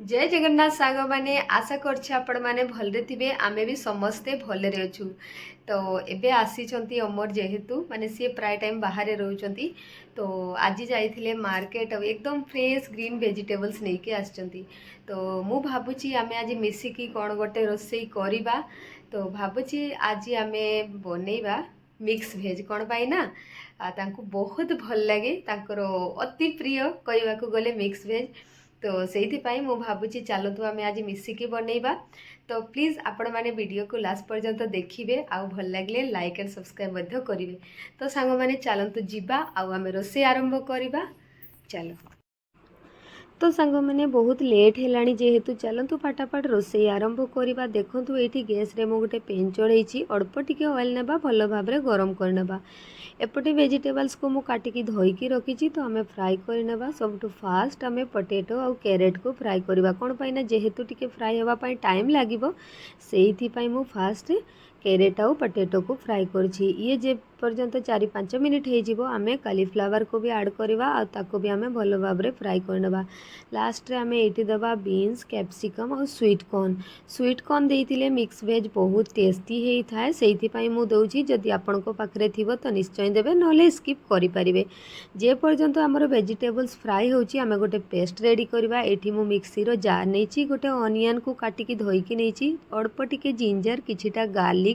जय जगन्नाथ सांग मैंने आशा करने भलरे थे आम भी समस्ते भलरे अच्छु। तो एबे आसी अमर जेहेतु माने सी प्राय टाइम बाहर रोचंती। तो आज जाइए मार्केट एकदम फ्रेश ग्रीन वेजिटेबल्स नहीं के आसचंती। तो मु भाबुची आमे आज मिसिकी कौन गोटे रोसई करवा। तो भाबुची आज आमे बनैबा मिक्स भेज कौन पाई ना तांको बहुत भल लगे तांकर अति प्रिय कहवाक गले मिक्स भेज। तो से भावुची चलतु आम आज मिसिकी बनैबा। तो प्लीज़ आपण मैंने वीडियो को लास्ट पर्यंत देखिए आउ भल लगे लाइक एंड सब्सक्राइब करेंगे। तो सांग मैंने चलतु जीवा आम रोसे आरंभ करवा चलो। तो सांग मैंने बहुत लेट है जेहेतु चलतु फटाफट रोसे आरंभ करवा। देखूँ ये गैस रे मु गोटे पेन चढ़ी अल्प टिके ऑयल नेबा भल भाव गरम करनेबा। एपटे वेजिटेबल्स को मुझे काटिकी धोईकी रखी। तो आम फ्राए करनेबा। सबुठ फास्ट आम पोटैटो और कैरेट को फ्राए करवा कौन पाई जेहेतु टिके फ्राए होगापाई टाइम लगे से मु फास्ट कैरेट आउ पोटैटो को फ्राए करछि। ये जे पर्यंत 4-5 मिनिट हो आम कालीफ्लावर को भी ऐड करवा ताको भी आम भल भाव फ्राए करनेबा। लास्ट रे आम ये दबा बीन्स कैप्सिकम और स्वीट कॉर्न देइतिले मिक्स वेज बहुत टेस्टी होता है। से मु दउछि जदि आपनक पाखरे थिबो तो निश्चय देबे नले स्किप करि परिबे। जे पर्यंत हमर वेजिटेबल्स फ्राई होछि आम गोटे पेस्ट रेडी करवा। एठी मु मिक्सी रो जार नेछि गोटे ऑनियन को काटिकी धोईकी नेछि अल्प टिके जिंजर किछिटा गार्लिक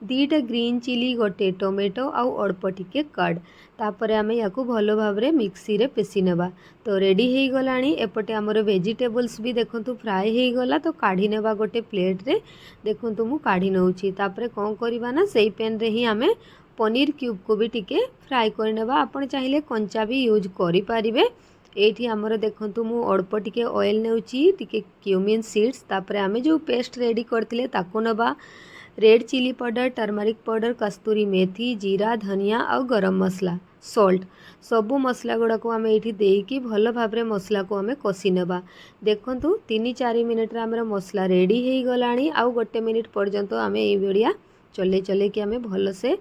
2टा ग्रीन चिली गोटे टोमेटो आउ अल्प टिके कर्ड तापर आम या भल भाव मिक्सी रे पेसी नेबा। तो रेडी हो गलानी। एपटे आमर वेजिटेबल्स भी देखंतु फ्राए हो गला। तो काढ़ी नेबा गोटे प्लेट रे देखंतु मु काढ़ी नउछि। तापर कोन करबा ना सेई पैन रे ही आम पनीर क्यूब को भी टिके फ्राए करनेबा। आपण चाहिले कंचा भी यूज करि पारिबे। एठी आमर देखंतु मु अल्प टिके ऑयल नेउछि टिके क्यूमिन सीड्स तापर आम जो पेस्ट रेडी करथिले ताको नेबा। Red chilli powder turmeric powder कस्तूरी मेथी जीरा धनिया और गरम मसला सॉल्ट सबू मसला गुड़ा को आम ये देकी भल भाव मसला को आम कषि नेबा। देखंतु 3-4 मिनिट आम मसला रेडी हो गलानी। आउ गोटे मिनिट पर्यंत आम ये भाया चले चले कि आम भलसे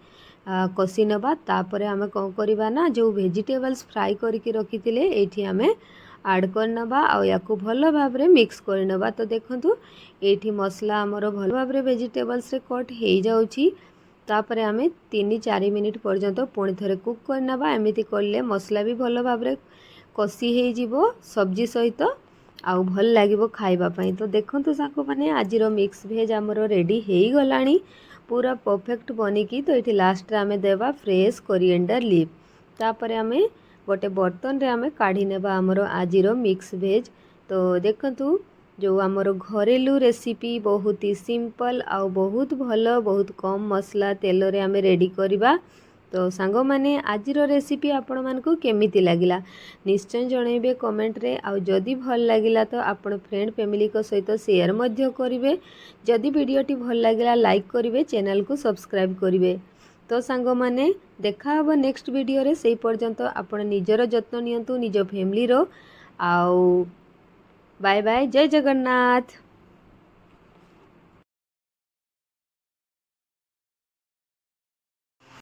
कषि नेबा। तापर आम कौन करवा ना जो वेजिटेबल्स फ्राई करके रखी ये आम ऐड करनेबा आ या भल भाव मिक्स करनेबा। तो देखंतु ये मसला आमर भल भाव वेजिटेबल्स रे कट हो जाउछि। तापर आम 3-4 मिनिट पर्यंत पुणी थे कुक करनेबा। एमती कले मसला भी भल भाव कषि हो सब्जी सहित आउ भल लगे खाइबापी। तो देखंतु साको माने आजिर मिक्स भेज आमर रेडी हो गलानी पूरा परफेक्ट बनिकी। तो ये लास्ट आम देवा फ्रेश कोरिएंडर लीफ। तापर आम गोटे बर्तन रे आम काढ़ी नेबा आमर आजिर मिक्स भेज। तो देखंतु जो आमर घरेलू रेसिपी बहुत ही सिंपल आउ बहुत भल बहुत कम मसला तेल रे आम रेडी करवा। तो सांग माने आजिर रेसिपी आपण मानकु केमिति लागिला निश्चय जणैबे कमेंट रे। आउ जदि भल लागिला तो आपण फ्रेंड फैमिली को सहित शेयर मध्य करिवे। जदि वीडियोटी भल लागिला लाइक करिवे चैनल को सब्सक्राइब करिवे। तो सांग माने देखा हबो नेक्स्ट वीडियो रे। सेई पर्यंत आपण निजर जत्न नियंतु निज फैमिली रो। आउ बाय बाय जय जगन्नाथ।